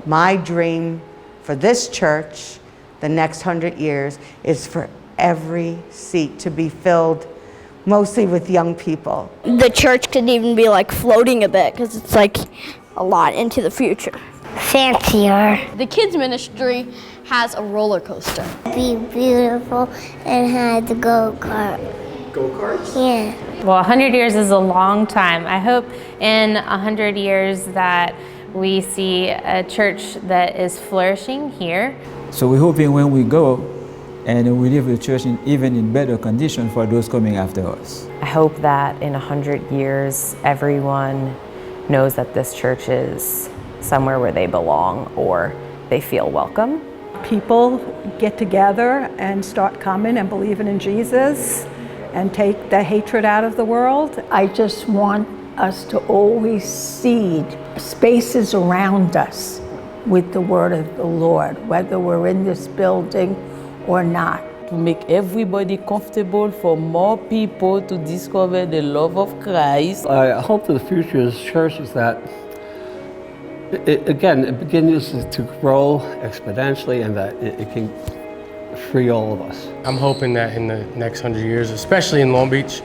My dream for this church, the next 100 years, is for every seat to be filled mostly with young people. The church could even be like floating a bit because it's like a lot into the future. Fancier. The kids ministry has a roller coaster. Be beautiful and had the go-kart. Go-karts? Yeah. Well, 100 years is a long time. I hope in 100 years that we see a church that is flourishing here. So we're hoping when we go and we leave the church even in better condition for those coming after us. I hope that in 100 years, everyone knows that this church is somewhere where they belong or they feel welcome. People get together and start coming and believing in Jesus and take the hatred out of the world. I just want us to always seed spaces around us with the word of the Lord, whether we're in this building or not. To make everybody comfortable, for more people to discover the love of Christ. I hope for the future of this church is that it begins to grow exponentially and that it can free all of us. I'm hoping that in the next 100 years, especially in Long Beach,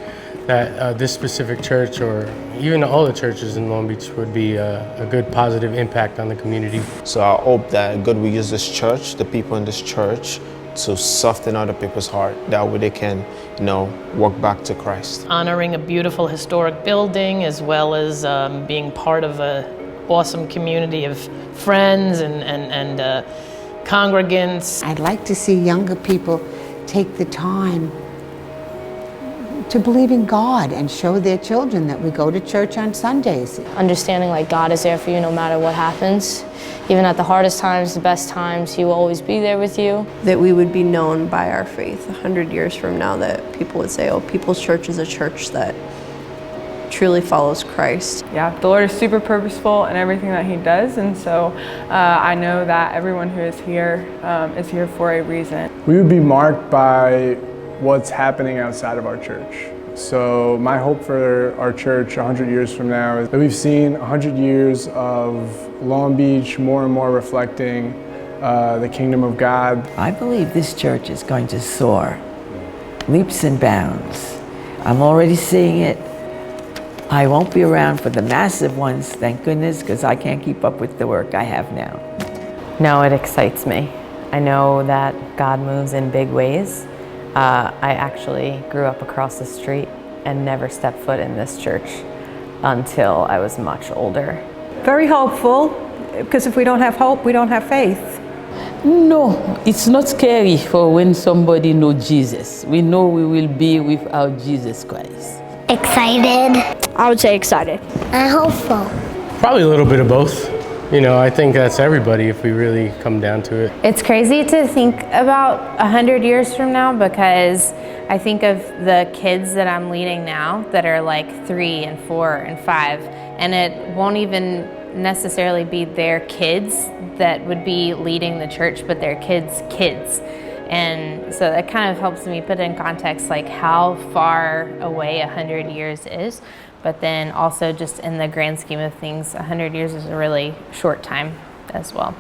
that this specific church or even all the churches in Long Beach would be a good positive impact on the community. So I hope that God will use this church, the people in this church, to soften other people's heart. That way they can, walk back to Christ. Honoring a beautiful historic building as well as being part of an awesome community of friends and congregants. I'd like to see younger people take the time to believe in God and show their children that we go to church on Sundays. Understanding like God is there for you no matter what happens. Even at the hardest times, the best times, He will always be there with you. That we would be known by our faith 100 years from now, that people would say, oh, People's Church is a church that truly follows Christ. Yeah, the Lord is super purposeful in everything that He does, and so I know that everyone who is here for a reason. We would be marked by what's happening outside of our church. So my hope for our church 100 years from now is that we've seen 100 years of Long Beach more and more reflecting the kingdom of God. I believe this church is going to soar, leaps and bounds. I'm already seeing it. I won't be around for the massive ones, thank goodness, because I can't keep up with the work I have now. No, it excites me. I know that God moves in big ways. I actually grew up across the street and never stepped foot in this church until I was much older. Very hopeful, because if we don't have hope, we don't have faith. No, it's not scary for when somebody knows Jesus. We know we will be without Jesus Christ. Excited. I would say excited. Hopeful. Probably a little bit of both. I think that's everybody if we really come down to it. It's crazy to think about 100 years from now because I think of the kids that I'm leading now that are like 3 and 4 and 5, and it won't even necessarily be their kids that would be leading the church, but their kids' kids. And so that kind of helps me put in context like how far away 100 years is. But then also just in the grand scheme of things, 100 years is a really short time as well.